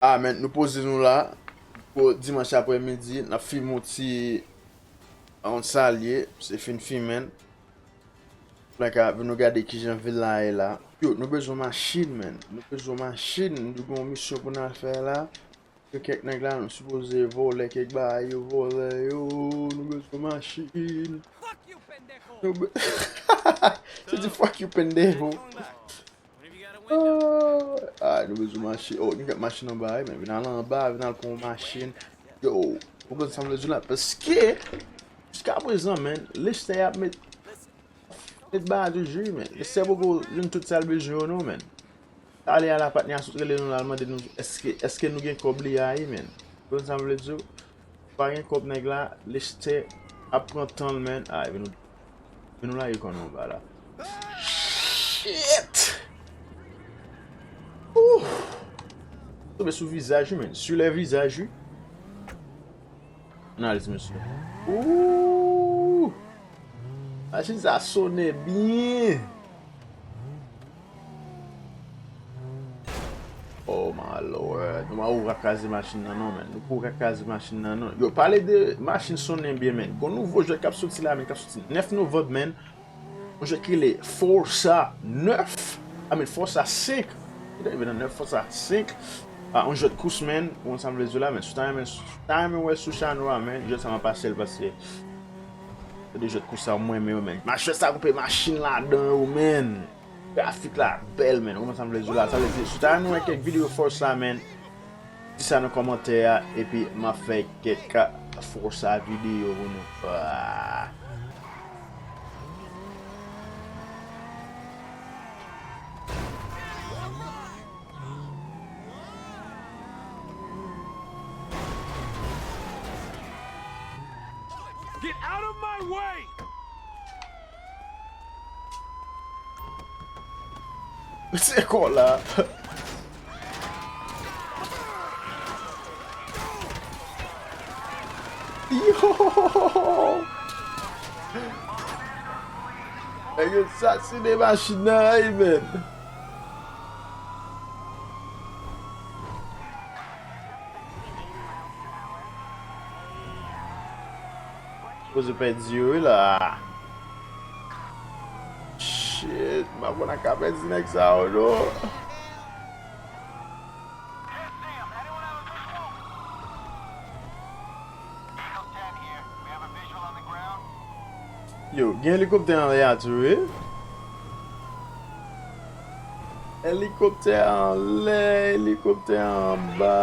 Ah men, nou pose nou la pou dimanche apre midi, na film ti an salye, se fin men. Plaka, nou gade kijan villa e la. Yo, nou bezon machine men. Nou bezon machine, nou gon mission pou nan fè la. Yo kek nèg la, nou suppose vole kek ba, yo vole, yo, nou bezon machine. Nou be... Se di fuck you pendejo. Ah, nou bezon machine. Oh, nou get machine an ba, men. Vin al an ba, vin al kon machine. Yo, nou bezon samle djou la. Peske, jiska prezant men, liste ap met ba du jui men. Liste boko joun tout salbe jou nou men. Ale a la pat ni asotre le nou lalman de nou, eske nou gen kob li a yi men. Bezon samle djou, pa gen kob neg la, liste ap pran tan men. Ah, ven nou la yi kon nou ba la. Shit! Tobe sou visaj men, sou le visaj. Nan alis men sou. Ouh! Machine sa sonne bien. Oh my lord. Nou ma ou rakaze machine nan non men. Nou pou rakaze machine nan non. Yo, pale de machine sonne bien men. Kon nou vo jwe kap soti la men, kap soti 9 novembre men. On jwe ki le Forza 9. Forza 5. Il y a 9 Forza 5. On jwe kous men. On samble zo la men. Sou tan men wè sou chanwa men. Jwe sa ma pasel pase. De jwe kous sa mwen men. Machine sa koupe machine la dan ou men. Grafik la bel men. On samble zo la. Sou tan men wè kek video Forza men. Di sa nan komante ya. E pi ma fe kek Forza video ou nou. Get out of my way! C'est quoi là? Yo! Yo, ça c'est des machines man. Pose pe diyo la. Shit, ma pou na kapet si nek sa ou no. Yo, gen helikopter an le a tou e? Helikopter an le, helikopter an ba.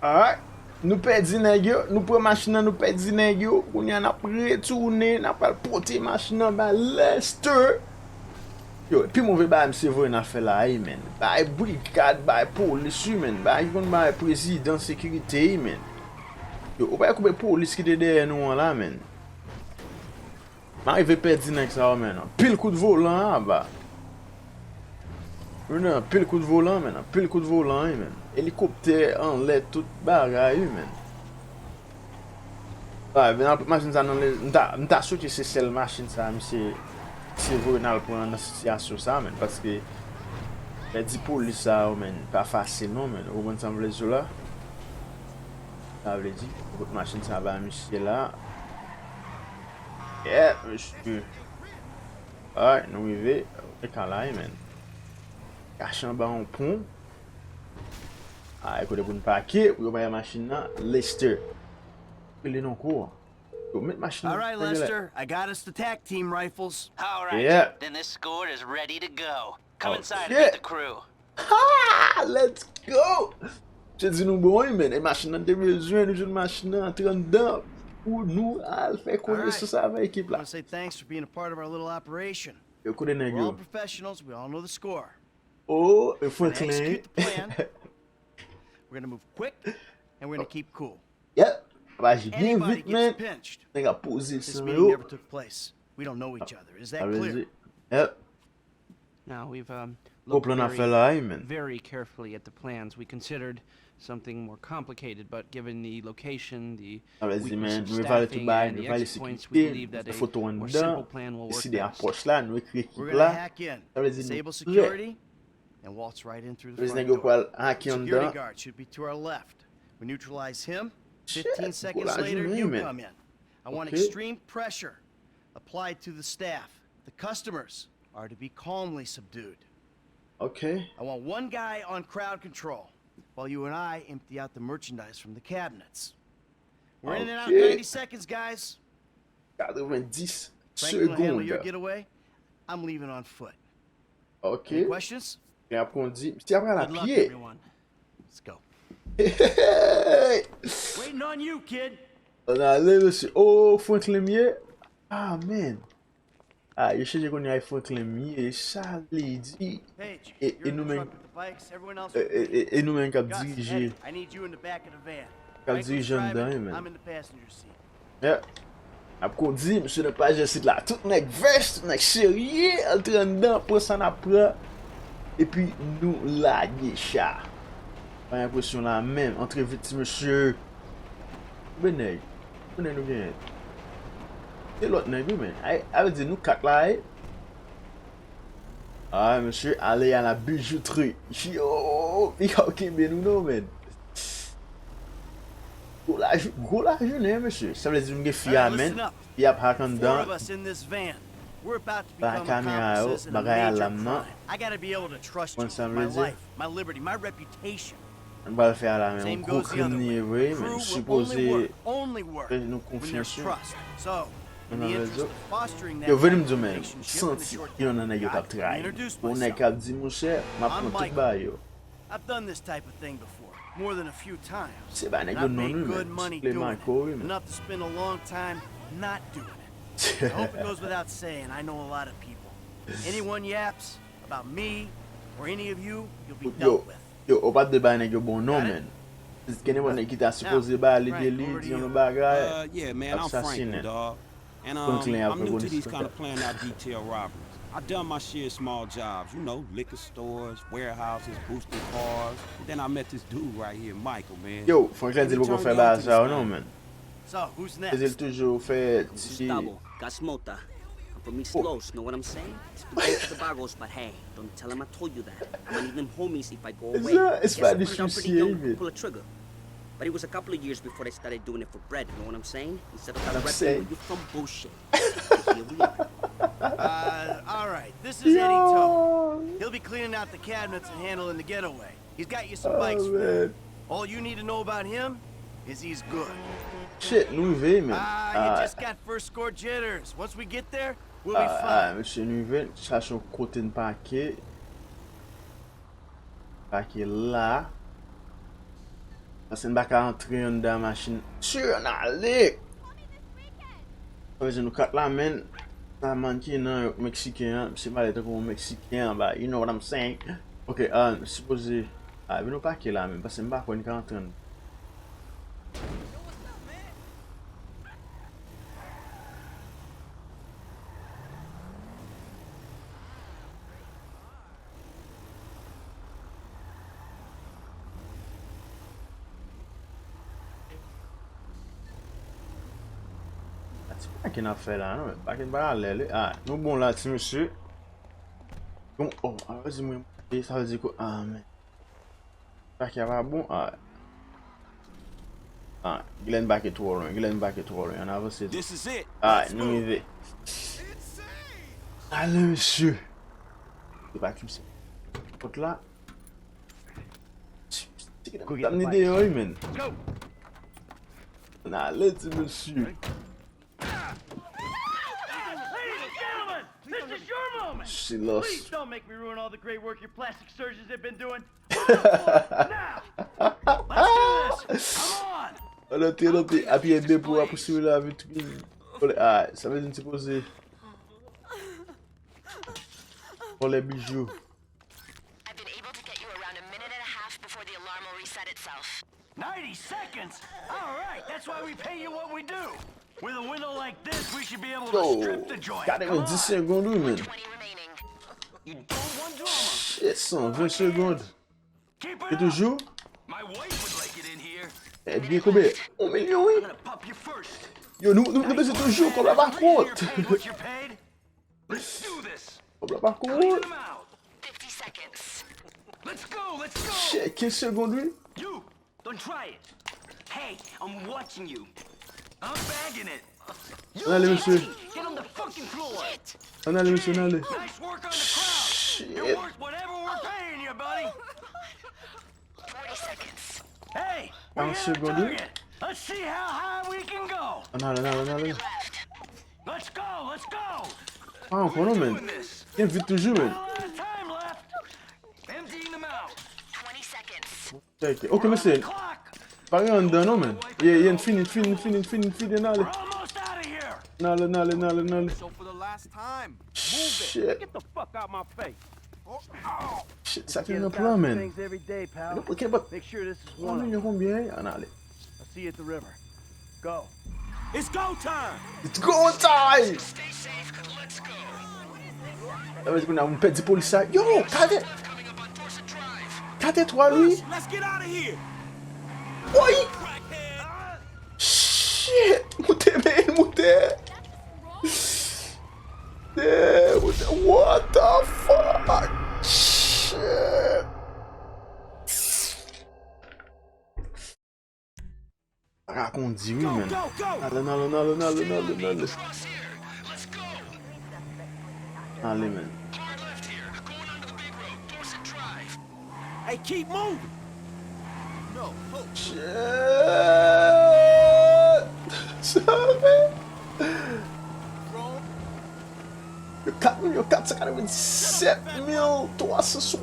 Alright. Nous perdons nèg yo, nous prenons machine nous perdons nèg yo, on y en a retourné, n'a pas porter machine ba Lester. Yo, puis mauvais ba monsieur voye n'a fait là, man. Ba brigade, ba police, man. Ba yon ba président sécurité, man. Yo, ou pas couper police qui derrière nous là, man. M'arrive perdre nèg ça, man. Pile coup de volant ba. Non, pile coup de volant, man. Pile coup de volant, man. Hélicoptère en l'air, tout bagay, man. Ouais, machine ça, m'ta sûr que c'est celle machine ça, monsieur. C'est vrai, on a prendre dans situation ça, man. Parce que, les 10 police ça, man, pas facile, non, man. Au moins, ça me laisse là. Ça veut dire, votre machine ça va, monsieur là. Yeah, monsieur. Ouais, nous arrivons, quand là, man. Cache en bas en pont. Ah, écoutez, pour ne pas quitter, vous voyez la machine là, Lester. Il est non court. Machine. All right, Lester, I got us the TAC team rifles. All right, Yeah. then this squad is ready to go. Come inside and shit. meet the crew. Ah, let's go! Je dis nous bon, man, et machine de besoin, nous une machine en train dedans pour nous à faire connaître ça avec l'équipe I là. want to say thanks for being a part of our little operation. Yo, coup de We're all nègre. professionals. We all know the score. Oh, il We're faut gonna clean. execute the plan. We're gonna move quick, and we're gonna keep cool. Yep. Bah, j'ai bien Anybody vite, gets man. pinched. Nèg a posé This ça meeting yo. never took place. We don't know each other. Is that Ça veut clear? dire. Yep. Now we've Gros looked plan à faire very, là, man. very carefully at the plans. We considered something more complicated, but given the location, the Ça veut dire, weakness man, of nous évaluer tout staffing bail, and nous the évaluer exit points, we believe sécurité, that des photos a en more dedans, simple plan will work décider en best. poche là, nous écrire We're équipe gonna là. hack in, Ça veut dire disable nous security, and waltz right in through the Les front nègres door. pour hacker en Security dedans. guard should be to our left. We neutralize him. Shit, 15 seconds courage, later, man, you man. come in. I want Okay. extreme pressure applied to the staff. The customers are to be calmly subdued. Okay. I want one guy on crowd control, while you and I empty out the merchandise from the cabinets. We're in and out in Okay. 90 seconds, guys. 90 Frank will handle your secondes. getaway. I'm leaving on foot. Ok. Any questions? Et après on dit, c'est après la Good luck, pied. everyone. Let's go. Waiting on you, kid. On a allé monsieur. Oh, Franklin Mier. Ah, man. Ah, je sais qu'on y a Franklin Mier. Ça l'a dit. Page, Et you're in nous the même. truck with the bikes. Everyone else with me. Et nous même qui Gus, dirigé. Eddie, I need you in the back of the van. Cap Franklin's dirigeant driving, dedans, man. I'm in the passenger seat. Yeah. Après on dit, monsieur ne pas je cite là. Tout nèg veste, tout nèg sérieux, en train dedans, pour ça n'apprend. Et puis nous la chat. Pas l'impression la même. Entre vite, monsieur. Benèg. Benèg nous gagne. C'est l'autre nèg, mais. Elle veut dire nous quatre là. Ah, monsieur, allez à la bijouterie. Yo, il y a ok, mais nous non, man. Gros la journée, monsieur. Ça veut dire que fille All right, man. listen up. Il y a pas qu'un 4 dedans. of us in this van. We're about to Bah, become caméra, accomplices in a bagay à major l'âme, non? crime. I gotta be able to trust you Bon, ça with veut my dire- life, my liberty, my reputation. On va le faire là, mais un Same gros goes the other crime way. ni vrai, Crew mais will supposé. only work faire nous when there's confiance. trust. So, in On the a interest raison. of fostering that Yo, venez me type dire, of man, relationship in the senti short qu'il y en time a we qui got, ont let me travaillé. introduce On est myself. cap dit, mon cher, m'a I'm prend tout Michael. bas, yo. I've done this type of thing before, more than a few times. C'est pas And nèg I've non made lui, good man. money Les doing Michael, it, man. enough to spend a long time not doing it. I hope it goes without saying, I know a lot of people. Anyone yaps about me or any of you, you'll be Yo, dealt with. yo, on pas de ba nèg yo bon non, Got it? man. Est-ce qu'il y a un qui t'a supposé ba aller Frank, de lui, over to dire you. un bagay? Yeah, man, I'm Assassin. Franklin, dog. And Franklin I'm Apre, new what to is these that? kind of planned out detail robberies. I've done my share of small jobs, you know, liquor stores, warehouses, boosting cars. And then I met this dude right here, Michael, man. Yo, Franklin dit qu'on fait ba ça ou non, man. So, who's Il next? toujours fait ti Gustavo, Gasmota. I'm from East Oh. Los, know what I'm saying? It's been going to the Bagos, but hey, don't tell him I told you that. I'm gonna need them homies if I go It's away. not- it's Guess I not put it out pretty dissociated. young to pull a trigger. But it was a couple of years before they started doing it for bread, you know what I'm saying? Instead of I'm repping saying. where you from bullshit. So here we are. All right, this is Eddie Toe. Yo. He'll be cleaning out the cabinets and handling the getaway. He's got you some Oh, bikes for man. him. All you need to know about him is he's good. Shit, nous y man. You just got first score jitters. Once we get there, we'll be fine. Monsieur Nouvel, cherche un côté de paquet. Paquet là. Parce qu'on va pas entrer dans la machine. Sur un allée. Nous quatre la main. Ça manque un Mexicain. C'est pas être comme un Mexicain. Bah, you know what I'm saying. Ok, supposé. Ah, nous pas là même. Parce que je ne sais pas qu'on est en train. Qu'est-ce qu'on a fait là, non? Pas qu'il va aller. Ah, nous bon là, petit monsieur. Bon, oh, vas-y, moi, ça veut dire quoi? Ah, mais. Pas qu'il va bon. Ah, Glenn back est trop loin. On a avancé. This is it. Ah, Let's nous move. y va. Allez, monsieur. C'est pas comme ça. Autre là. T'as une idée, oui, man. Allez, petit monsieur. This is your moment! She Please lost. don't make me ruin all the great work your plastic surgeons have been doing. Now! Let's do this! Come on! Notez. Appuyer B pour poursuivre la vitrine. Ah, ça veut dire que c'est posé. Pour les bijoux. I've been able to get you around a minute and a half before the alarm will reset itself. 90 seconds? Alright, that's why we pay you what we do. With a window like this, we should be able to Yo, strip the joint. got him Come in on. 10 secondes, oui, man. 20 remaining. You don't want drama. Shit, 120 secondes. Keep Et it up. toujours? My wife would like it in here. Eh bien, combien? 1 million, oui. I'm gonna pop you first. Yo, nous baissons toujours comme la par contre. You're paid what you're paid. Let's do this. Comme la par Clean contre. them out. 50 seconds. Let's go. Let's go. Shit, 15 secondes, oui. You, don't try it. Hey, I'm watching you. I'm bagging it. Allez, monsieur. Get on the fucking floor. Allez, monsieur, allez. Nice work on the crowd. Shit. You're worth whatever we're paying you, buddy. 40 seconds. Hey, Un we hit a second. target. Let's see how high we can go. Allez. Let's go, let's go. Ah, encore non, man. Viens vite toujours, man. Not a lot of time left. Emptying them out. 20 seconds. Ok, ok, monsieur. Clock. Pas rien dedans, non, man. Yeah, fini, allez. We're almost out of here. Allez. So for the last time, Shit. get the fuck out my face. Shit, ça fait un plan, man. Things every day, pal. Ok, but. Make sure this is 1 one of them. million combien? Allez. I'll see you at the river. Go. It's go time. It's go time! Stay safe. Let's go. Ça veut dire qu'on a un petit policier. Yo, cadet! Coming up on Dorset Drive. Cadet, toi, lui? Let's get out of here. Oui! Crackhead. Shit! Moutez! What the fuck? Shit! Raconte dit oui, Go, man. go, go. Allez. Cross here. Let's go. Allez, man. Hard left here. Going onto the big road. Dorset Drive. Hey, keep moving. No, hold. Shit! Sabe? Yo 497 360.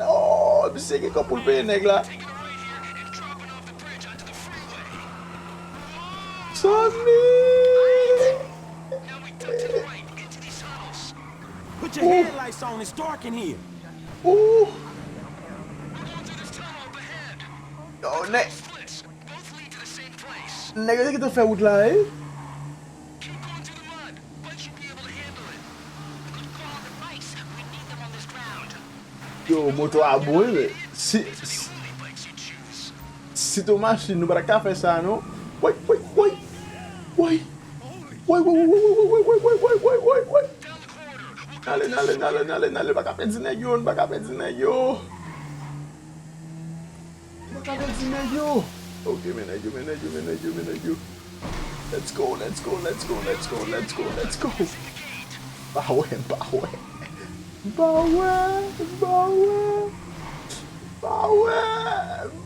Oh, me sei que é por bem, né, lá. Taking a right here and dropping off the bridge onto the freeway. Sabe? Now we duck to the right into these tunnels. Put your headlights on. It's dark in here. Oh, We're going through this tunnel up ahead. yo, né? Splits. Both lead to the same place. Nègre que tu fais route là, hein? Keep going through the mud. But you'll be able to handle it. Good call on the bikes. We need them on this ground. Yo, moto a boy, mais si Only bikes you choose. si tu machine não para cá faire ça, non? Wait. Down the corridor. We'll go. Nale, baka pe dine yo. Okay, menagyo. Let's go.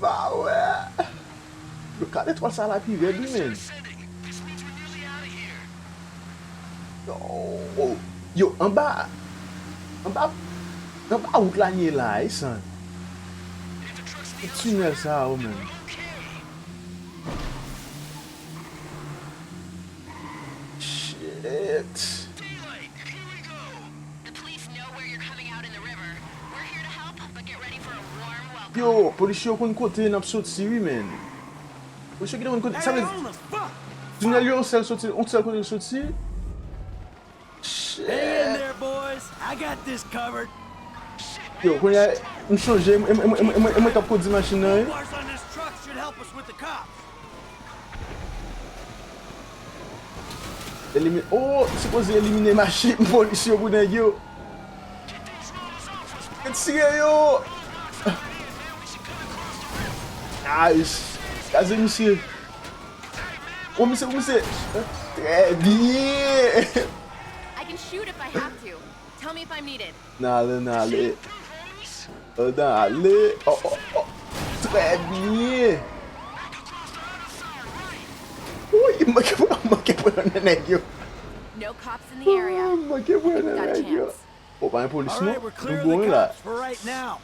Bawe. Yo, kade twa sa la pi red, men. Descending. This means we're nearly out of here. Yo, an ba out la nye la, son. If the truck's the Tunnel sa, men. okay. The police know where you're coming out in the river. We're here to help, but get ready for a warm welcome. Yo, policier yo kon kote nap soti, oui men. Policier ki kon kote, sa ve... Tunel yo on sel kote yo soti. Hang in there, boys. I got this covered. Yo, kon ya, m chanje, m tap kote di machine nan. Bars on this truck should help us with the cops. Elimine, oh, suppose elimine machine policier yo pou den yo. Ket sige yo. Nice. Kase monsieur. Oh, monsieur. Très bien. I can shoot if I have to. Tell me if I'm needed. N'allez. Allez. Oh. Très bien. Oh, il m'a pour un nèg yo. No cops in the area. Manqué pour un Got a nèg yo. chance. Oh, pas un policier. All right, we're clear of the cops for right now.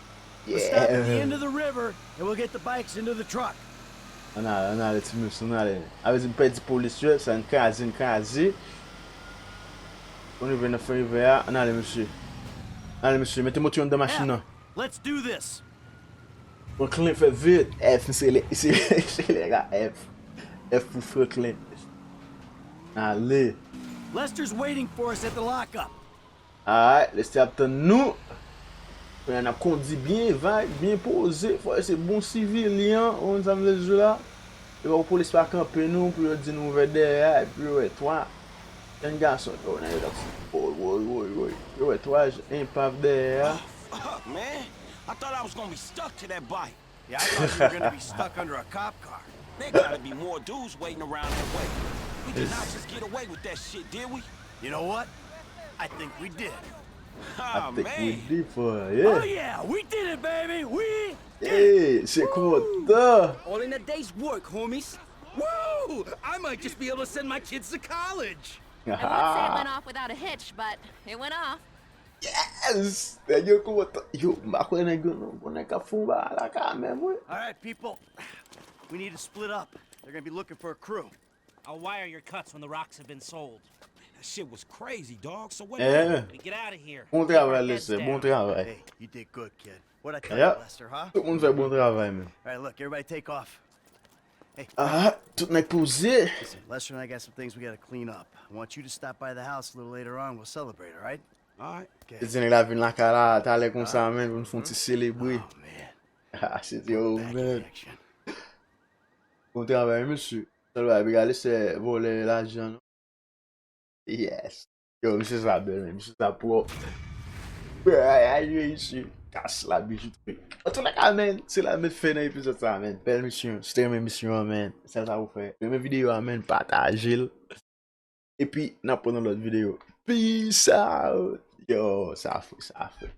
We'll stop at the end of the river, and we'll get the bikes into the truck. On a ti monsieur, on a. Avec une petite policier, c'est un case. On est venu faire rive, on a monsieur. Allez monsieur, mettez moteur dans la machine là. Let's do this. On clean fait vite. F c'est les gars F pour faire clean. Allez. Lester's waiting for us at the lockup. Alright, laissez attendre nous. On a conduit bien vague, bien posé. Faut c'est bon civilian, on s'en les jeux là. Et la police pas camper nous pour dire nous vers derrière et puis ouais toi. Un garçon, on est là. Oui. Ouais toi, un pave derrière. Fuck, man. I thought I was gonna be stuck to that bike. Yeah, I thought you were gonna be stuck under a cop car. There gotta be more dudes waiting around that way. We did not just get away with that shit, did we? You know what? I think we did. Ah, I think we man. did for Oh yeah, we did it, baby. We Hey, c'est content. All in a day's work, homies. Woo! I might just be able to send my kids to college. I won't say it went off without a hitch, but it went off. Yes! Yo content. Yo, ma ko nèg non, on est ka fumba la quand même. All right, people. We need to split up. They're gonna be looking for a crew. I'll wire your cuts when the rocks have been sold. That shit was crazy, dog. So what? We get out of here. Bon travail, Lester, bon travail. Hey, you did good, kid. What'd I tell Yeah. you, Lester, huh? Tout le monde fait bon travail, man. All right, look, everybody take off. Hey, Tout nèg posé. listen, Lester and I got some things we gotta clean up. I want you to stop by the house a little later on. We'll celebrate, all right? All right. Okay. C'est nèg la vinn la kala, t'allais comme ça, man, pour nous font célébrer. Oh, man. Ah, c'est yo, Back man. in action. Bon travail, monsieur. Ça va, regardez, c'est voler l'argent. Yes. Yo, monsieur ça belle, man. Monsieur ça propre. Aïe, ici. Casse la bijouterie. En tout cas, man, c'est la même fin dans l'épisode ça, man. Belle mission. C'était une mission, man. Ça vous fait. Même vidéo, man, partagez-le. Et puis, n'a pas dans l'autre vidéo. Peace out. Yo, ça fait.